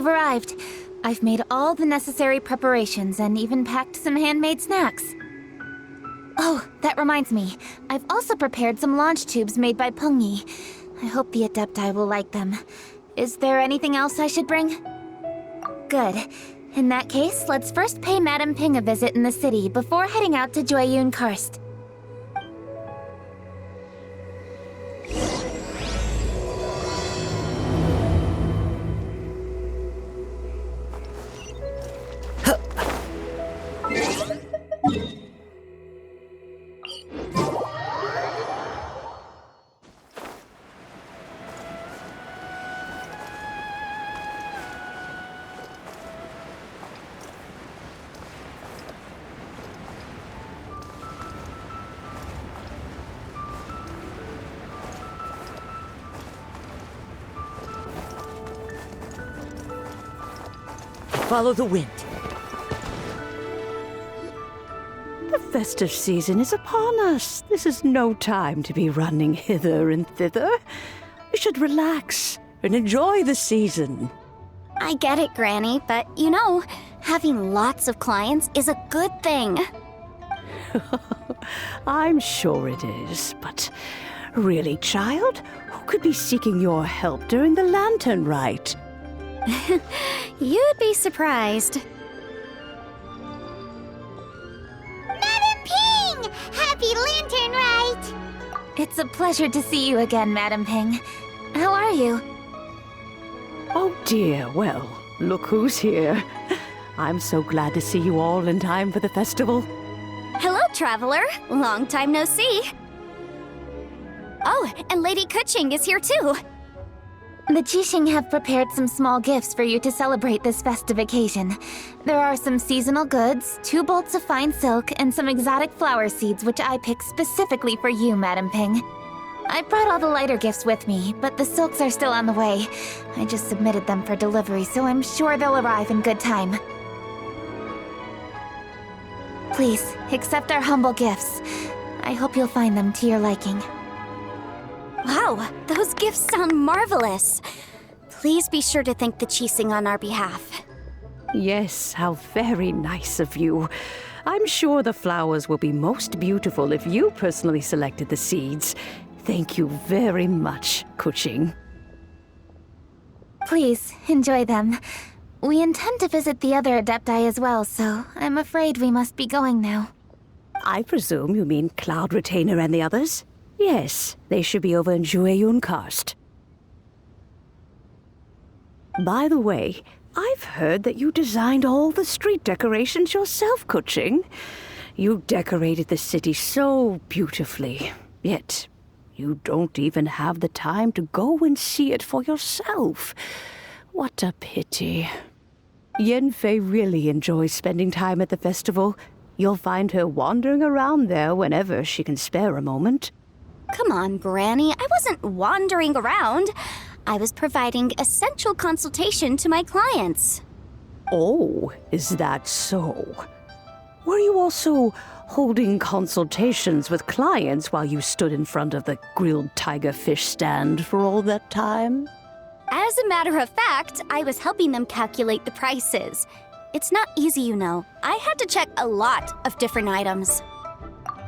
have arrived. I've made all the necessary preparations and even packed some handmade snacks. Oh, that reminds me. I've also prepared some launch tubes made by Pengyi. I hope the Adepti will like them. Is there anything else I should bring? Good. In that case, let's first pay Madame Ping a visit in the city before heading out to Jueyun Karst. Follow the wind. The festive season is upon us. This is no time to be running hither and thither. We should relax and enjoy the season. I get it, Granny, but you know, having lots of clients is a good thing. I'm sure it is, but really, child, who could be seeking your help during the lantern rite? You'd be surprised. Madam Ping! Happy Lantern Rite! It's a pleasure to see you again, Madame Ping. How are you? Oh dear, well, look who's here. I'm so glad to see you all in time for the festival. Hello, traveler. Long time no see. Oh, and Lady Kuching is here too. The Qixing have prepared some small gifts for you to celebrate this festive occasion. There are some seasonal goods, 2 bolts of fine silk, and some exotic flower seeds which I picked specifically for you, Madame Ping. I brought all the lighter gifts with me, but the silks are still on the way. I just submitted them for delivery, so I'm sure they'll arrive in good time. Please, accept our humble gifts. I hope you'll find them to your liking. Wow, those gifts sound marvelous. Please be sure to thank the Qixing on our behalf. Yes, how very nice of you. I'm sure the flowers will be most beautiful if you personally selected the seeds. Thank you very much, Kuching. Please, enjoy them. We intend to visit the other Adepti as well, so I'm afraid we must be going now. I presume you mean Cloud Retainer and the others? Yes, they should be over in Jueyun Karst. By the way, I've heard that you designed all the street decorations yourself, Kuching. You decorated the city so beautifully, yet you don't even have the time to go and see it for yourself. What a pity. Yanfei really enjoys spending time at the festival. You'll find her wandering around there whenever she can spare a moment. Come on, Granny. I wasn't wandering around. I was providing essential consultation to my clients. Oh, is that so? Were you also holding consultations with clients while you stood in front of the grilled tiger fish stand for all that time? As a matter of fact, I was helping them calculate the prices. It's not easy, you know. I had to check a lot of different items.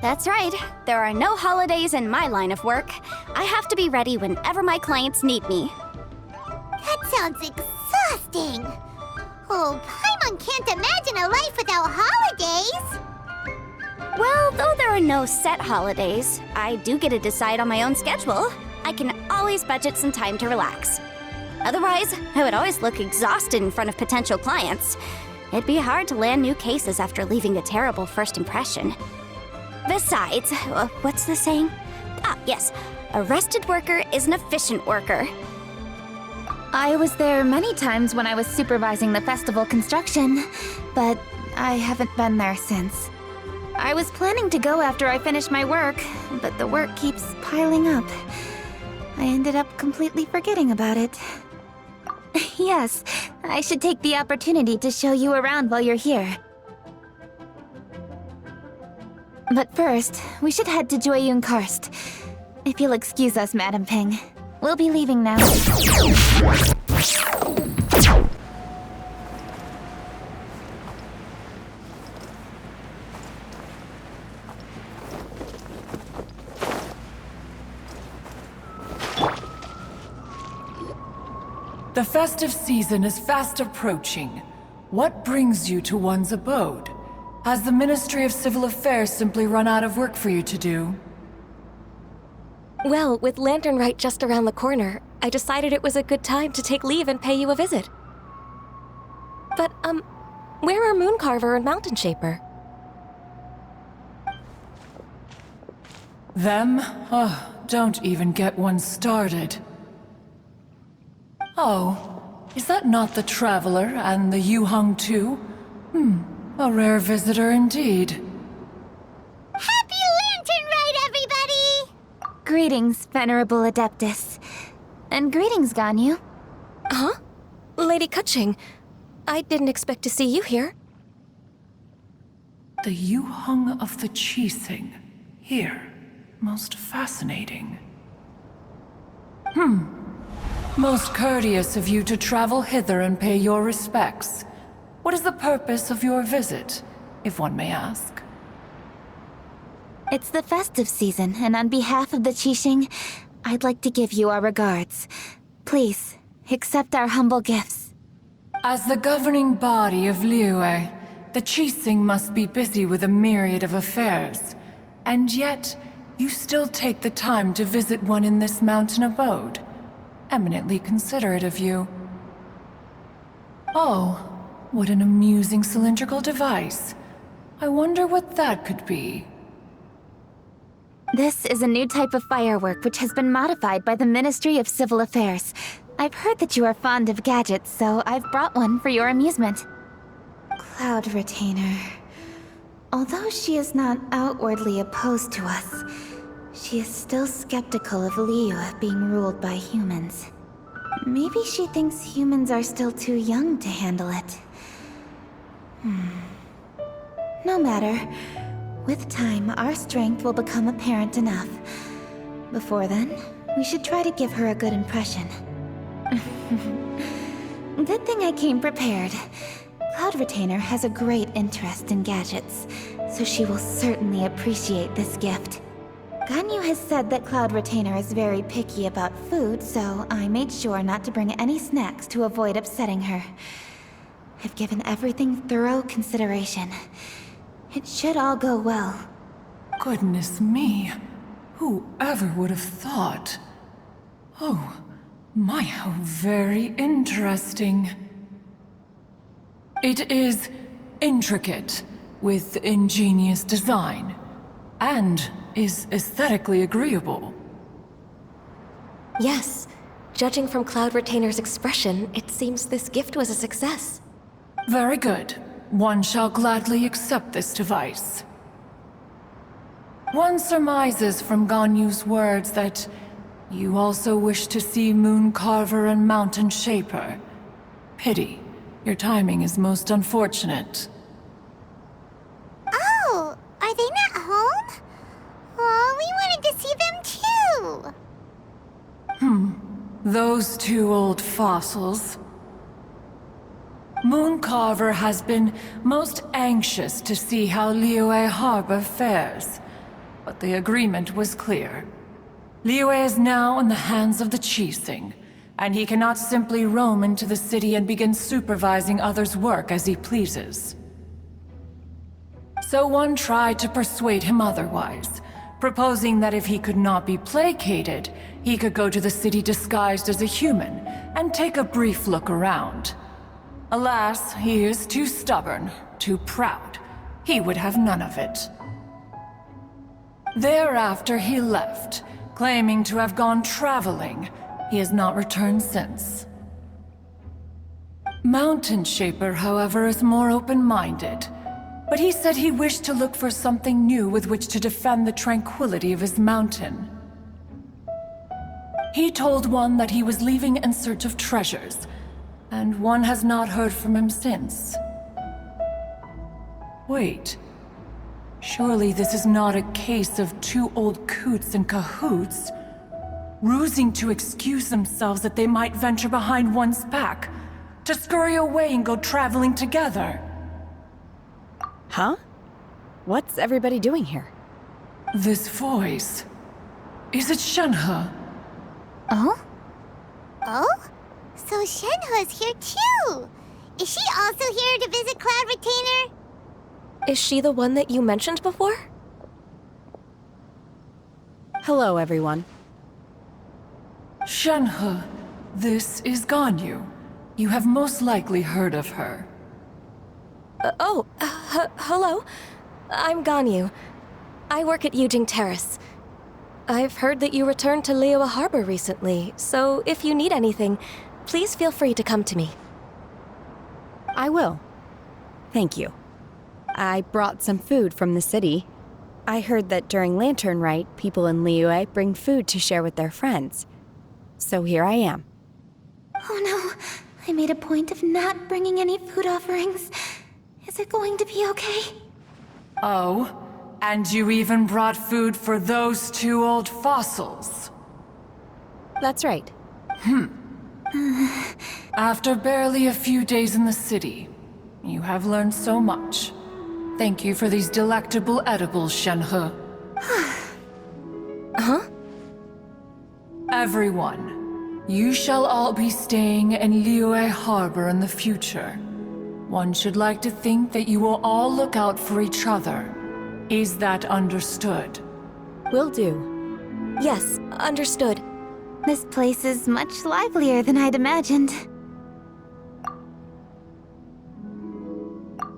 That's right. There are no holidays in my line of work. I have to be ready whenever my clients need me. That sounds exhausting. Oh, Paimon can't imagine a life without holidays. Well, though there are no set holidays, I do get to decide on my own schedule. I can always budget some time to relax. Otherwise, I would always look exhausted in front of potential clients. It'd be hard to land new cases after leaving a terrible first impression. Besides, what's the saying? Ah, yes. A rested worker is an efficient worker. I was there many times when I was supervising the festival construction, but I haven't been there since. I was planning to go after I finished my work, but the work keeps piling up. I ended up completely forgetting about it. Yes, I should take the opportunity to show you around while you're here. But first, we should head to Jueyun Karst. If you'll excuse us, Madame Ping. We'll be leaving now. The festive season is fast approaching. What brings you to one's abode? Has the Ministry of Civil Affairs simply run out of work for you to do? Well, with Lantern Rite just around the corner, I decided it was a good time to take leave and pay you a visit. But, where are Mooncarver and Mountain Shaper? Them? Oh, don't even get one started. Oh, is that not the Traveler and the Yuhung too? A rare visitor indeed. Happy Lantern Rite, everybody! Greetings, Venerable Adeptus. And greetings, Ganyu. Huh? Lady Kutching, I didn't expect to see you here. The Yuhung of the Qixing. Here. Most fascinating. Most courteous of you to travel hither and pay your respects. What is the purpose of your visit, if one may ask? It's the festive season, and on behalf of the Qixing, I'd like to give you our regards. Please, accept our humble gifts. As the governing body of Liyue, the Qixing must be busy with a myriad of affairs. And yet, you still take the time to visit one in this mountain abode. Eminently considerate of you. Oh, what an amusing cylindrical device. I wonder what that could be. This is a new type of firework which has been modified by the Ministry of Civil Affairs. I've heard that you are fond of gadgets, so I've brought one for your amusement. Cloud Retainer. Although she is not outwardly opposed to us, she is still skeptical of Liyue being ruled by humans. Maybe she thinks humans are still too young to handle it. No matter. With time, our strength will become apparent enough. Before then, we should try to give her a good impression. Good thing I came prepared. Cloud Retainer has a great interest in gadgets, so she will certainly appreciate this gift. Ganyu has said that Cloud Retainer is very picky about food, so I made sure not to bring any snacks to avoid upsetting her. I've given everything thorough consideration. It should all go well. Goodness me. Whoever would have thought? Oh, my, how very interesting. It is intricate, with ingenious design, and is aesthetically agreeable. Yes. Judging from Cloud Retainer's expression, it seems this gift was a success. Very good. One shall gladly accept this device. One surmises from Ganyu's words that you also wish to see Mooncarver and Mountain Shaper. Pity. Your timing is most unfortunate. Oh, are they not home? Oh, we wanted to see them too. Those two old fossils. Mooncarver has been most anxious to see how Liyue Harbor fares, but the agreement was clear. Liyue is now in the hands of the Qixing, and he cannot simply roam into the city and begin supervising others' work as he pleases. So one tried to persuade him otherwise, proposing that if he could not be placated, he could go to the city disguised as a human and take a brief look around. Alas, he is too stubborn, too proud. He would have none of it. Thereafter he left, claiming to have gone traveling. He has not returned since. Mountain Shaper, however, is more open-minded. But he said he wished to look for something new with which to defend the tranquility of his mountain. He told one that he was leaving in search of treasures, and one has not heard from him since. Wait. Surely this is not a case of two old coots in cahoots, rusing to excuse themselves that they might venture behind one's back, to scurry away and go traveling together. Huh? What's everybody doing here? This voice... Is it Shenhe? Oh? Oh? So Shenhe's here too! Is she also here to visit Cloud Retainer? Is she the one that you mentioned before? Hello, everyone. Shenhe, this is Ganyu. You have most likely heard of her. Hello. I'm Ganyu. I work at Yujing Terrace. I've heard that you returned to Liyue Harbor recently, so if you need anything, please feel free to come to me. I will. Thank you. I brought some food from the city. I heard that during Lantern Rite, people in Liyue bring food to share with their friends. So here I am. Oh no, I made a point of not bringing any food offerings. Is it going to be okay? Oh, and you even brought food for those two old fossils. That's right. After barely a few days in the city, you have learned so much. Thank you for these delectable edibles, Shenhe. Huh? Everyone, you shall all be staying in Liyue Harbor in the future. One should like to think that you will all look out for each other. Is that understood? Will do. Yes, understood. This place is much livelier than I'd imagined.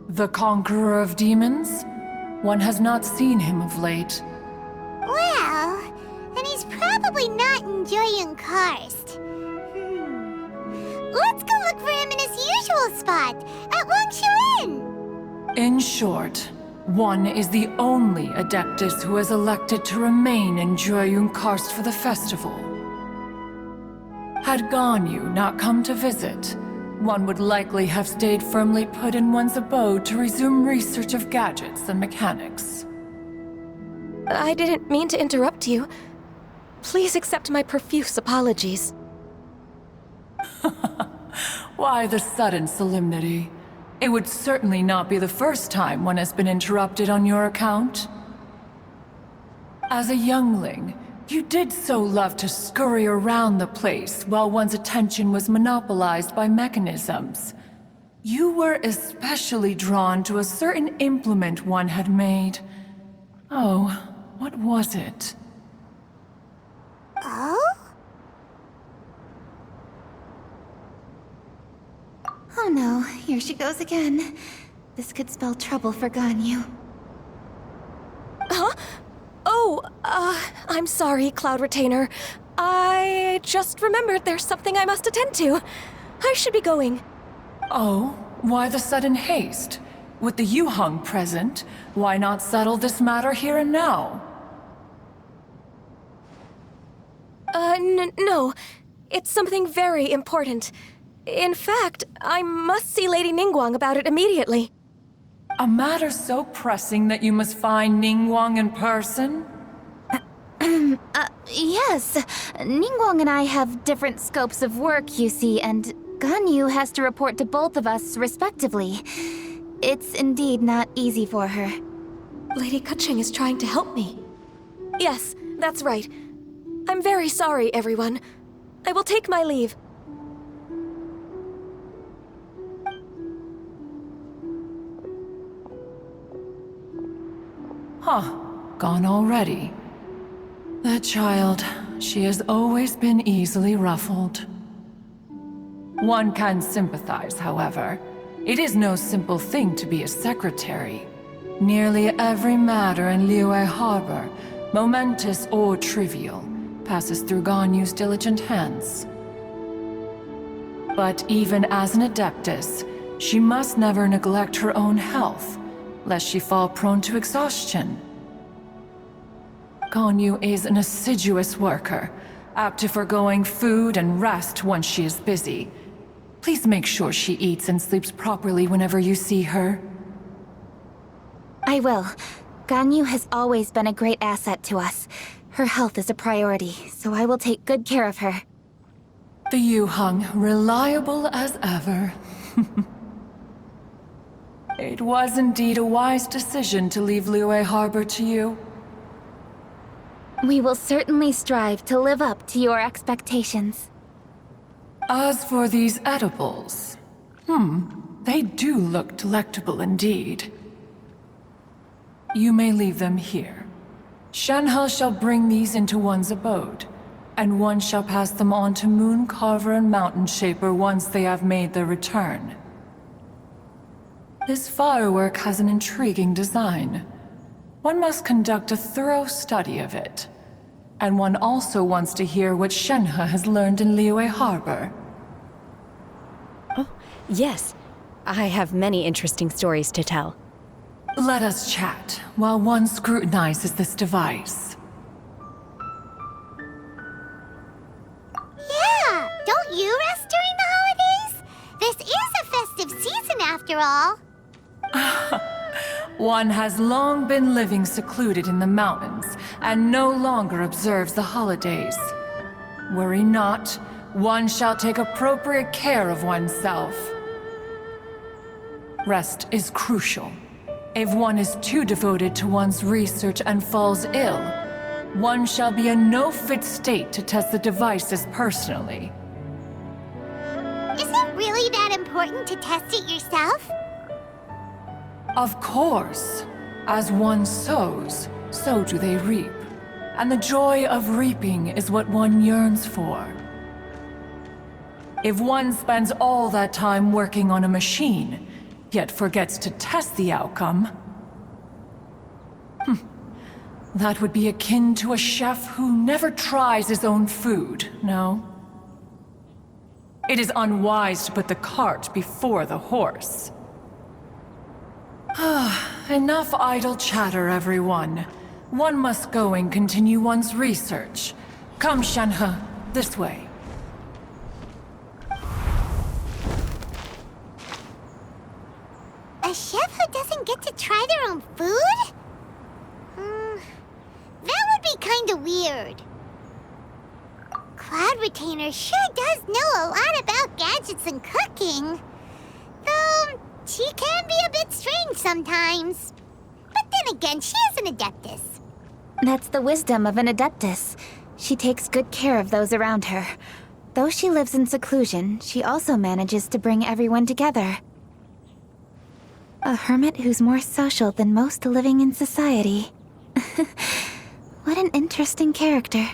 The Conqueror of Demons? One has not seen him of late. Well, and he's probably not enjoying Karst. Let's go look for him in his usual spot, at Wangshu Inn! In short, one is the only Adeptus who has elected to remain in Jueyun Karst for the festival. Had Ganyu not come to visit, one would likely have stayed firmly put in one's abode to resume research of gadgets and mechanics. I didn't mean to interrupt you. Please accept my profuse apologies. Why the sudden solemnity? It would certainly not be the first time one has been interrupted on your account. As a youngling, you did so love to scurry around the place while one's attention was monopolized by mechanisms. You were especially drawn to a certain implement one had made. Oh, what was it? Oh? Oh no, here she goes again. This could spell trouble for Ganyu. Huh? Oh, I'm sorry, Cloud Retainer. I just remembered there's something I must attend to. I should be going. Oh, why the sudden haste? With the Yuheng present, why not settle this matter here and now? No. It's something very important. In fact, I must see Lady Ningguang about it immediately. A matter so pressing that you must find Ningguang in person? Yes. Ningguang and I have different scopes of work, you see, and Ganyu has to report to both of us respectively. It's indeed not easy for her. Lady Keqing is trying to help me. Yes, that's right. I'm very sorry, everyone. I will take my leave. Huh, gone already. That child, she has always been easily ruffled. One can sympathize, however. It is no simple thing to be a secretary. Nearly every matter in Liyue Harbor, momentous or trivial, passes through Ganyu's diligent hands. But even as an Adeptus, she must never neglect her own health, lest she fall prone to exhaustion. Ganyu is an assiduous worker, apt to forgoing food and rest once she is busy. Please make sure she eats and sleeps properly whenever you see her. I will. Ganyu has always been a great asset to us. Her health is a priority, so I will take good care of her. The Yuheng, reliable as ever. It was indeed a wise decision to leave Liyue Harbor to you. We will certainly strive to live up to your expectations. As for these edibles, they do look delectable indeed. You may leave them here. Shenhe shall bring these into one's abode, and one shall pass them on to Moon Carver and Mountain Shaper once they have made their return. This firework has an intriguing design. One must conduct a thorough study of it. And one also wants to hear what Shenhe has learned in Liyue Harbor. Oh, yes. I have many interesting stories to tell. Let us chat while one scrutinizes this device. Yeah, don't you rest during the holidays? This is a festive season after all. One has long been living secluded in the mountains and no longer observes the holidays. Worry not, one shall take appropriate care of oneself. Rest is crucial. If one is too devoted to one's research and falls ill, one shall be in no fit state to test the devices personally. Is it really that important to test it yourself? Of course. As one sows, so do they reap. And the joy of reaping is what one yearns for. If one spends all that time working on a machine, yet forgets to test the outcome, that would be akin to a chef who never tries his own food, no? It is unwise to put the cart before the horse. Enough idle chatter, everyone. One must go and continue one's research. Come, Shenhe, this way. A chef who doesn't get to try their own food? That would be kinda weird. Cloud Retainer sure does know a lot about gadgets and cooking. Though, she can be a bit strange sometimes. But then again, she is an Adeptus. That's the wisdom of an Adeptus. She takes good care of those around her. Though she lives in seclusion, she also manages to bring everyone together. A hermit who's more social than most living in society. What an interesting character.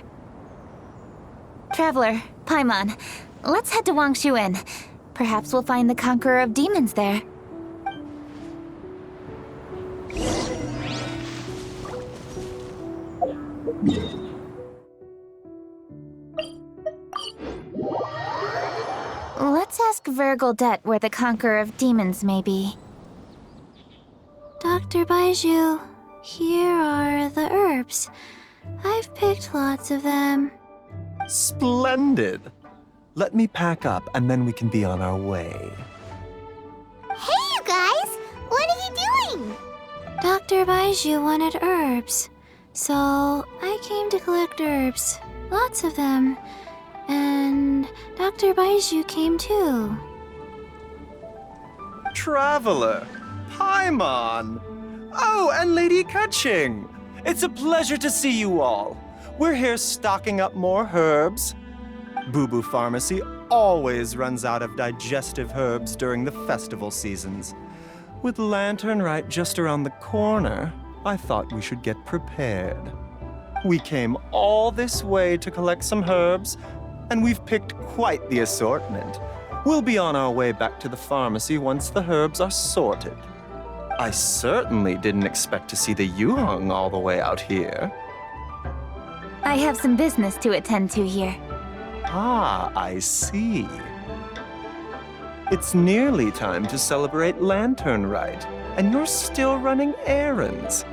Traveler, Paimon, let's head to Wangshuin. Perhaps we'll find the Conqueror of Demons there. Let's ask Vergildet where the Conqueror of Demons may be. Dr. Baiju, here are the herbs. I've picked lots of them. Splendid! Let me pack up and then we can be on our way. Hey, you guys! What are you doing? Dr. Baiju wanted herbs, so I came to collect herbs. Lots of them. And Dr. Baiju came too. Traveler! Paimon! Oh, and Lady Kaching! It's a pleasure to see you all. We're here stocking up more herbs. Boo Boo Pharmacy always runs out of digestive herbs during the festival seasons. With Lantern Rite just around the corner, I thought we should get prepared. We came all this way to collect some herbs, and we've picked quite the assortment. We'll be on our way back to the pharmacy once the herbs are sorted. I certainly didn't expect to see the Yuheng all the way out here. I have some business to attend to here. Ah, I see. It's nearly time to celebrate Lantern Rite, and you're still running errands.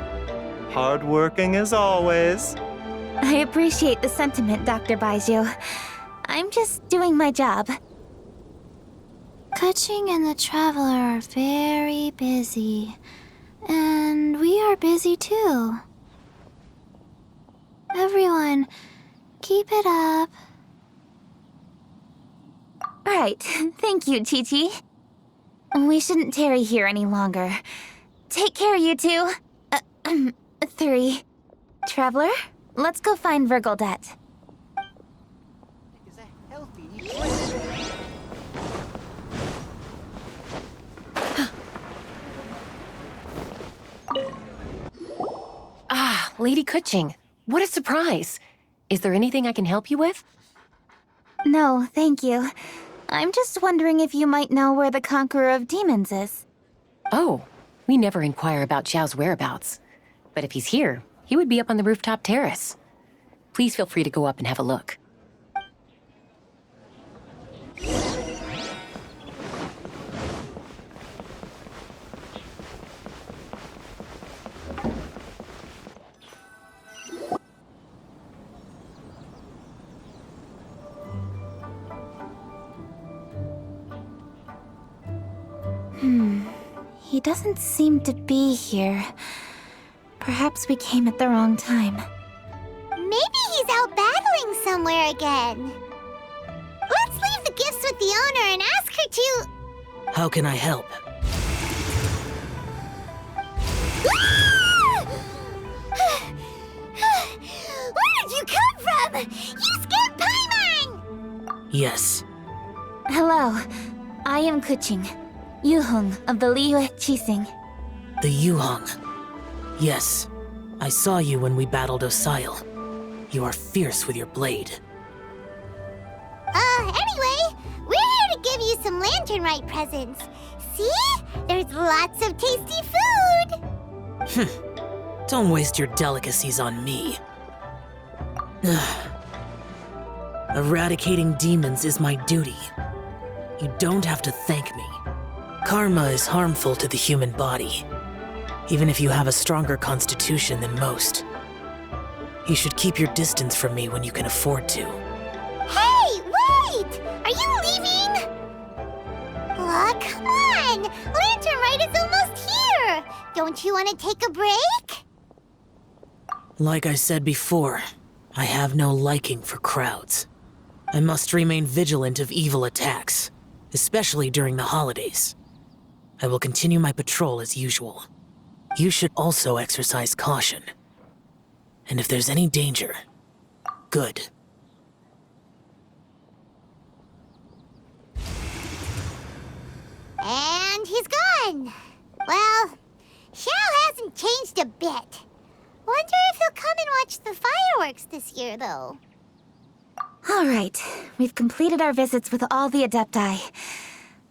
Hardworking as always. I appreciate the sentiment, Dr. Baiju. I'm just doing my job. Kaching and the Traveler are very busy. And we are busy too. Everyone, keep it up. Right, thank you, Chi-Chi. We shouldn't tarry here any longer. Take care, you two. 3. Traveler, let's go find Vergildet. Is a healthy Lady Kuching, what a surprise. Is there anything I can help you with? No, thank you. I'm just wondering if you might know where the Conqueror of Demons is. Oh, we never inquire about Xiao's whereabouts. But if he's here, he would be up on the rooftop terrace. Please feel free to go up and have a look. He doesn't seem to be here. Perhaps we came at the wrong time. Maybe he's out battling somewhere again. Let's leave the gifts with the owner and ask her to... How can I help? Where did you come from? You scared Paimon! Yes. Hello, I am Kuching, Yuhong of the Liyue Qixing. The Yuhong. Yes. I saw you when we battled Osile. You are fierce with your blade. Anyway, we're here to give you some Lantern Rite presents. See? There's lots of tasty food! Don't waste your delicacies on me. Eradicating demons is my duty. You don't have to thank me. Karma is harmful to the human body, even if you have a stronger constitution than most. You should keep your distance from me when you can afford to. Hey, wait! Are you leaving? Oh, come on! Lantern Rite is almost here! Don't you want to take a break? Like I said before, I have no liking for crowds. I must remain vigilant of evil attacks, especially during the holidays. I will continue my patrol as usual. You should also exercise caution. And if there's any danger, good. And he's gone. Well, Xiao hasn't changed a bit. Wonder if he'll come and watch the fireworks this year, though. All right, we've completed our visits with all the Adepti.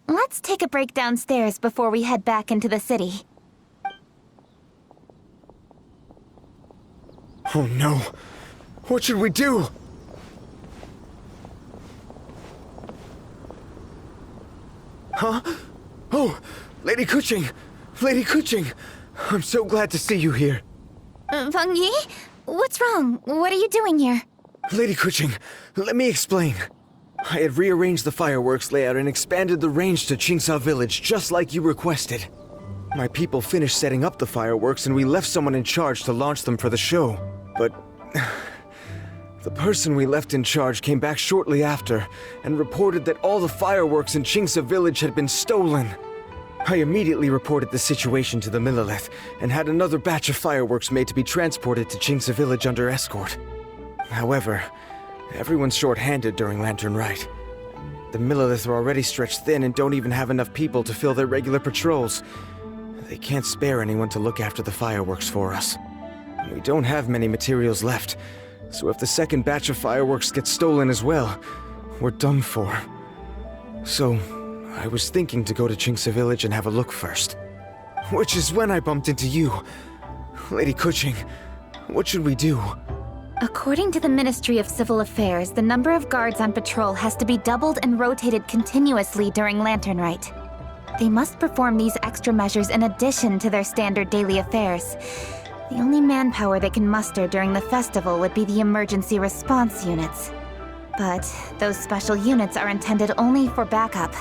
Let's take a break downstairs before we head back into the city. Oh no! What should we do? Huh? Oh, Lady Kuching! Lady Kuching! I'm so glad to see you here. Feng Yi? What's wrong? What are you doing here? Lady Kuching, let me explain. I had rearranged the fireworks layout and expanded the range to Qingsa Village just like you requested. My people finished setting up the fireworks and we left someone in charge to launch them for the show. But the person we left in charge came back shortly after and reported that all the fireworks in Qingsa Village had been stolen. I immediately reported the situation to the Millelith and had another batch of fireworks made to be transported to Qingsa Village under escort. However, everyone's short-handed during Lantern Rite. The Millelith are already stretched thin and don't even have enough people to fill their regular patrols. They can't spare anyone to look after the fireworks for us. We don't have many materials left, so if the second batch of fireworks gets stolen as well, we're done for. So, I was thinking to go to Qingsa Village and have a look first. Which is when I bumped into you. Lady Kuching, what should we do? According to the Ministry of Civil Affairs, the number of guards on patrol has to be doubled and rotated continuously during Lantern Rite. They must perform these extra measures in addition to their standard daily affairs. The only manpower they can muster during the festival would be the emergency response units. But those special units are intended only for backup.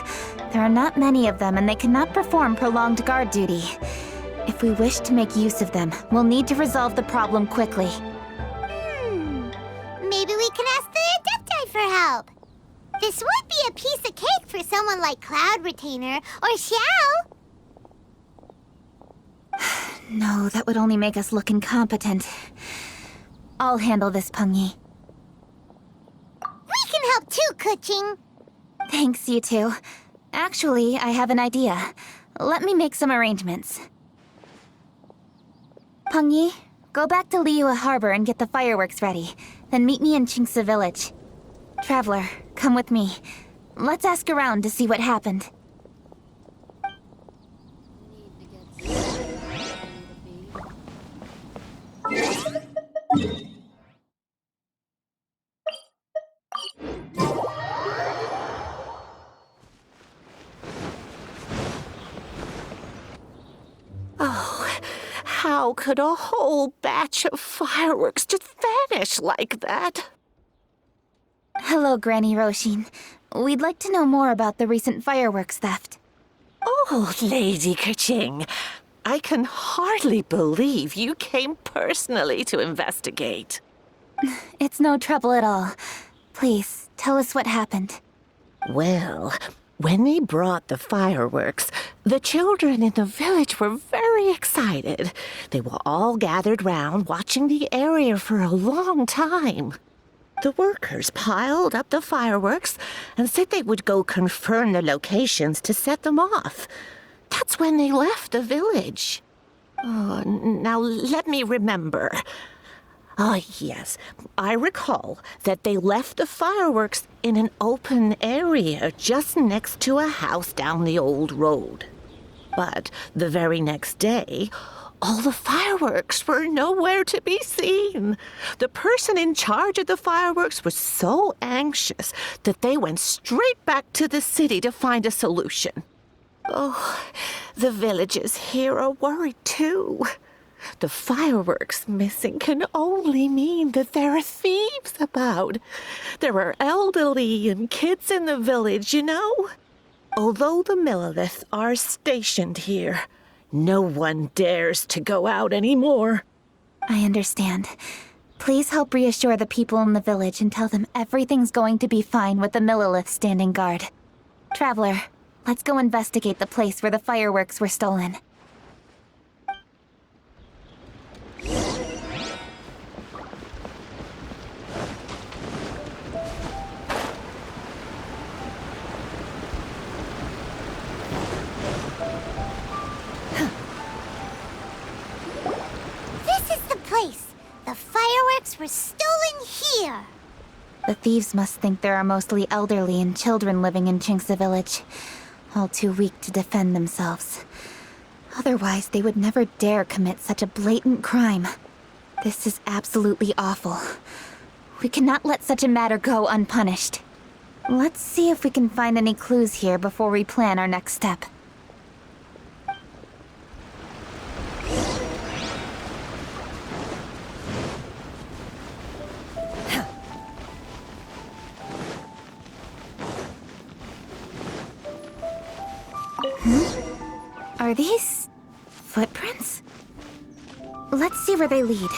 There are not many of them and they cannot perform prolonged guard duty. If we wish to make use of them, we'll need to resolve the problem quickly. Maybe we can ask the Adepti for help. This would be a piece of cake for someone like Cloud Retainer or Xiao. No, that would only make us look incompetent. I'll handle this, Peng Yi. We can help too, Kuching. Thanks, you two. Actually, I have an idea. Let me make some arrangements. Peng Yi, Go back to Liyue Harbor and get the fireworks ready. Then meet me in Chingsa Village. Traveler, come with me. Let's ask around to see what happened. How could a whole batch of fireworks just vanish like that? Hello, Granny Roshin. We'd like to know more about the recent fireworks theft. Oh, Lady Kaching, I can hardly believe you came personally to investigate. It's no trouble at all. Please, tell us what happened. Well, when they brought the fireworks, the children in the village were very excited. They were all gathered round watching the area for a long time. The workers piled up the fireworks and said they would go confirm the locations to set them off. That's when they left the village. Oh, now let me remember. Ah, yes. I recall that they left the fireworks in an open area just next to a house down the old road. But the very next day, all the fireworks were nowhere to be seen. The person in charge of the fireworks was so anxious that they went straight back to the city to find a solution. Oh, the villagers here are worried too. The fireworks missing can only mean that there are thieves about. There are elderly and kids in the village, you know. Although the Millilith are stationed here, no one dares to go out anymore. I understand. Please help reassure the people in the village and tell them everything's going to be fine with the Millilith standing guard. Traveler, let's go investigate the place where the fireworks were stolen. The fireworks were stolen here. The thieves must think there are mostly elderly and children living in Chingsa Village, all too weak to defend themselves. Otherwise, they would never dare commit such a blatant crime. This is absolutely awful. We cannot let such a matter go unpunished. Let's see if we can find any clues here before we plan our next step. Are these footprints? Let's see where they lead.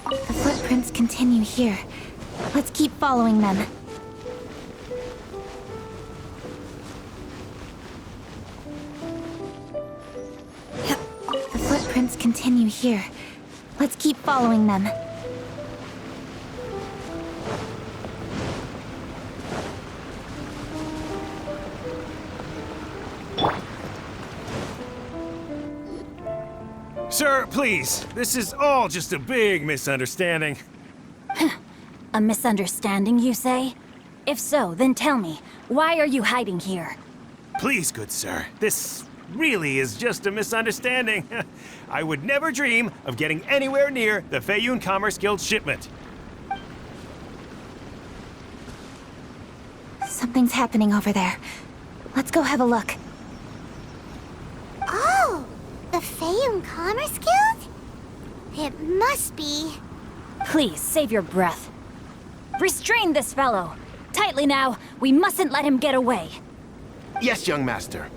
The footprints continue here. Let's keep following them. The footprints continue here. Let's keep following them. Sir, please. This is all just a big misunderstanding. A misunderstanding, you say? If so, then tell me, why are you hiding here? Please, good sir. This really is just a misunderstanding. I would never dream of getting anywhere near the Feiyun Commerce Guild shipment. Something's happening over there. Let's go have a look. Oh! The Feiyun Commerce Guild? It must be. Please, save your breath. Restrain this fellow! Tightly now, we mustn't let him get away. Yes, young master.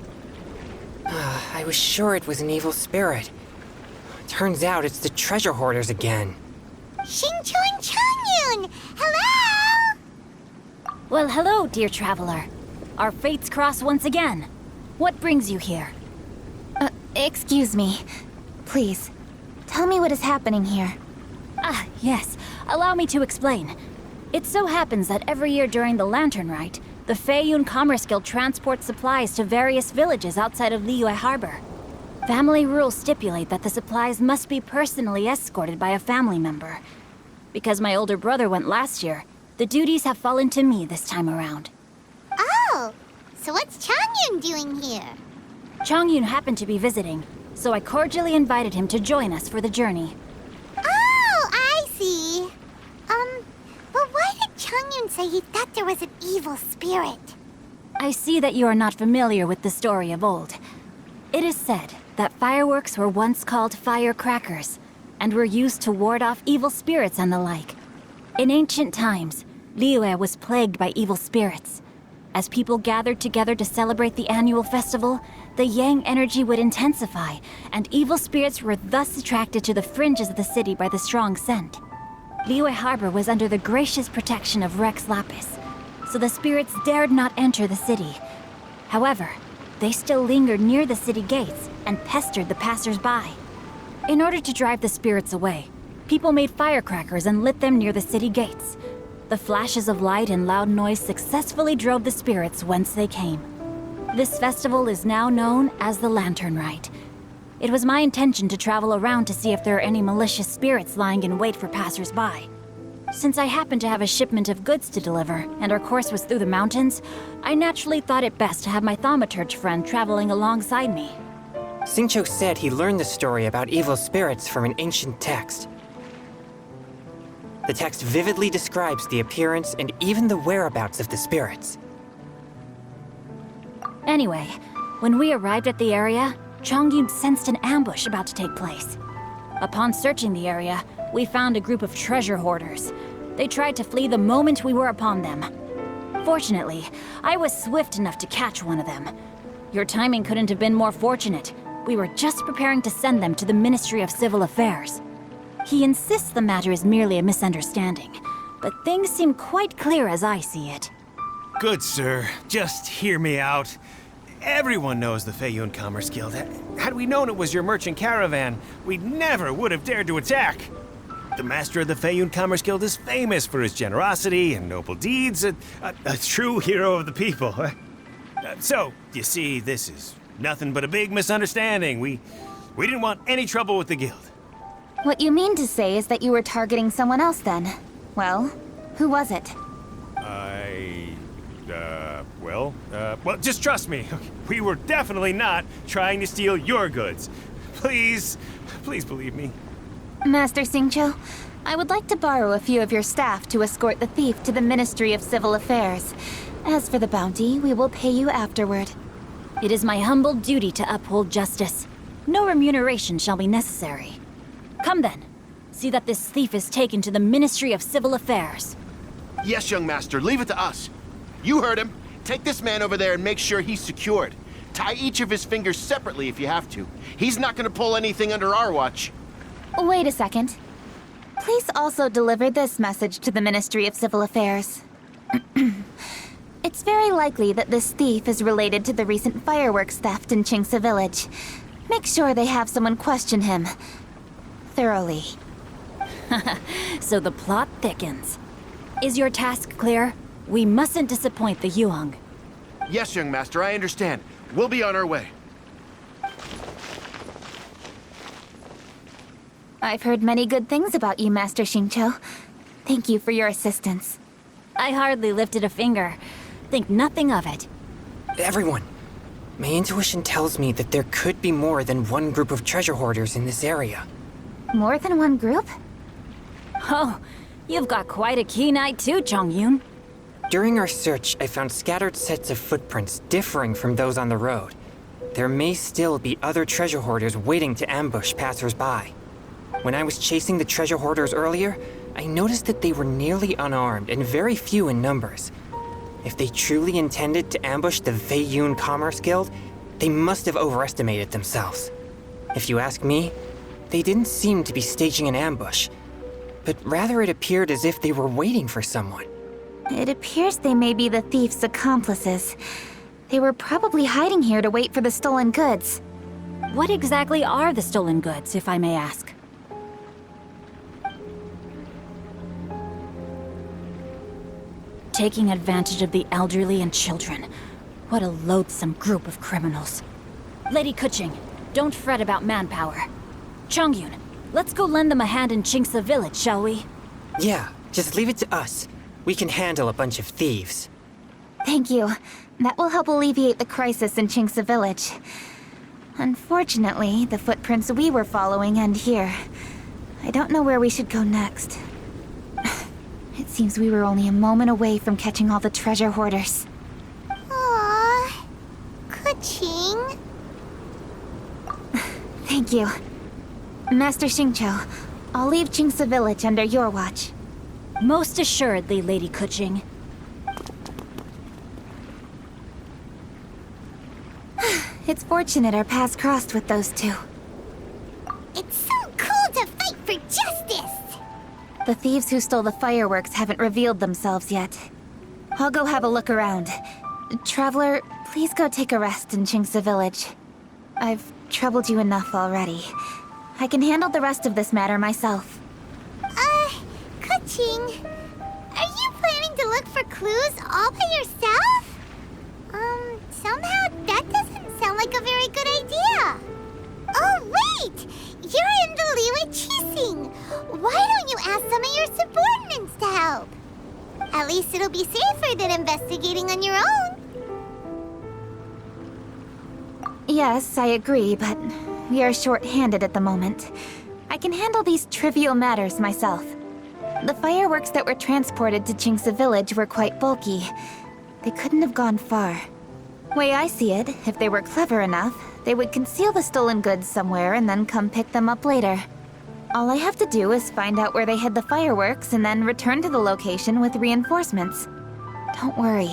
I was sure it was an evil spirit. Turns out it's the treasure hoarders again. Xingchuan Changyun! Hello! Well, hello, dear traveler. Our fates cross once again. What brings you here? Excuse me. Please, tell me what is happening here. Ah, yes. Allow me to explain. It so happens that every year during the Lantern Rite, The Feiyun Commerce Guild transports supplies to various villages outside of Liyue Harbor. Family rules stipulate that the supplies must be personally escorted by a family member. Because my older brother went last year, the duties have fallen to me this time around. Oh, so what's Changyun doing here? Changyun happened to be visiting, so I cordially invited him to join us for the journey. Oh, I see. But why did Changyun say he thought there was an evil spirit? I see that you are not familiar with the story of old. It is said that fireworks were once called firecrackers, and were used to ward off evil spirits and the like. In ancient times, Liyue was plagued by evil spirits. As people gathered together to celebrate the annual festival, the yang energy would intensify, and evil spirits were thus attracted to the fringes of the city by the strong scent. Liyue Harbor was under the gracious protection of Rex Lapis, so the spirits dared not enter the city. However, they still lingered near the city gates and pestered the passers-by. In order to drive the spirits away, people made firecrackers and lit them near the city gates. The flashes of light and loud noise successfully drove the spirits whence they came. This festival is now known as the Lantern Rite. It was my intention to travel around to see if there are any malicious spirits lying in wait for passers-by. Since I happened to have a shipment of goods to deliver, and our course was through the mountains, I naturally thought it best to have my thaumaturge friend traveling alongside me. Xingqiu said he learned the story about evil spirits from an ancient text. The text vividly describes the appearance and even the whereabouts of the spirits. Anyway, when we arrived at the area, Changyun sensed an ambush about to take place. Upon searching the area, we found a group of treasure hoarders. They tried to flee the moment we were upon them. Fortunately, I was swift enough to catch one of them. Your timing couldn't have been more fortunate. We were just preparing to send them to the Ministry of Civil Affairs. He insists the matter is merely a misunderstanding, but things seem quite clear as I see it. Good, sir. Just hear me out. Everyone knows the Feiyun Commerce Guild. Had we known it was your merchant caravan, we never would have dared to attack. The master of the Feiyun Commerce Guild is famous for his generosity and noble deeds, a true hero of the people. So, you see, this is nothing but a big misunderstanding. We didn't want any trouble with the guild. What you mean to say is that you were targeting someone else then? Well, who was it? Well, just trust me. We were definitely not trying to steal your goods. Please believe me. Master Xingqiu, I would like to borrow a few of your staff to escort the thief to the Ministry of Civil Affairs. As for the bounty, we will pay you afterward. It is my humble duty to uphold justice. No remuneration shall be necessary. Come then. See that this thief is taken to the Ministry of Civil Affairs. Yes, young master, leave it to us. You heard him. Take this man over there and make sure he's secured. Tie each of his fingers separately if you have to. He's not gonna pull anything under our watch. Wait a second. Please also deliver this message to the Ministry of Civil Affairs. It's very likely that this thief is related to the recent fireworks theft in Qingce Village. Make sure they have someone question him thoroughly. So the plot thickens. Is your task clear? We mustn't disappoint the Yuang. Yes, young master, I understand. We'll be on our way. I've heard many good things about you, Master Xingqiu. Thank you for your assistance. I hardly lifted a finger. Think nothing of it. Everyone, my intuition tells me that there could be more than one group of treasure hoarders in this area. More than one group? Oh, you've got quite a keen eye too, Changyun. During our search, I found scattered sets of footprints differing from those on the road. There may still be other treasure hoarders waiting to ambush passers-by. When I was chasing the treasure hoarders earlier, I noticed that they were nearly unarmed and very few in numbers. If they truly intended to ambush the Feiyun Commerce Guild, they must have overestimated themselves. If you ask me, they didn't seem to be staging an ambush, but rather it appeared as if they were waiting for someone. It appears they may be the thief's accomplices. They were probably hiding here to wait for the stolen goods. What exactly are the stolen goods, if I may ask? taking advantage of the elderly and children. What a loathsome group of criminals. Lady Kuching, don't fret about manpower. Chongyun, let's go lend them a hand in Chingsa village, shall we? Yeah, just leave it to us. We can handle a bunch of thieves. Thank you. That will help alleviate the crisis in Chingsa village. Unfortunately, the footprints we were following end here. I don't know where we should go next. It seems we were only a moment away from catching all the treasure hoarders. Aww. Kuching. Thank you. Master Xingqiu, I'll leave Chingsa village under your watch. Most assuredly, Lady Kuching. It's fortunate our paths crossed with those two. It's so cool to fight for justice! The thieves who stole the fireworks haven't revealed themselves yet. I'll go have a look around. Traveler, please go take a rest in Chingsa village. I've troubled you enough already. I can handle the rest of this matter myself. Kuching, are you planning to look for clues all by yourself? Somehow that doesn't sound like a very good idea. Oh, wait! You're in the Liyue Qixing. Why don't you ask some of your subordinates to help? At least it'll be safer than investigating on your own. Yes, I agree, but we are short-handed at the moment. I can handle these trivial matters myself. The fireworks that were transported to Chingsa village were quite bulky. They couldn't have gone far. Way I see it, if they were clever enough, they would conceal the stolen goods somewhere and then come pick them up later. All I have to do is find out where they hid the fireworks and then return to the location with reinforcements. Don't worry.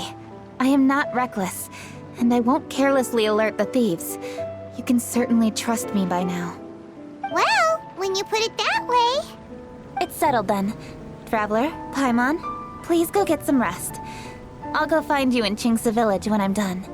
I am not reckless, and I won't carelessly alert the thieves. You can certainly trust me by now. Well, when you put it that way... It's settled then. Traveler, Paimon, please go get some rest. I'll go find you in Chingsa village when I'm done.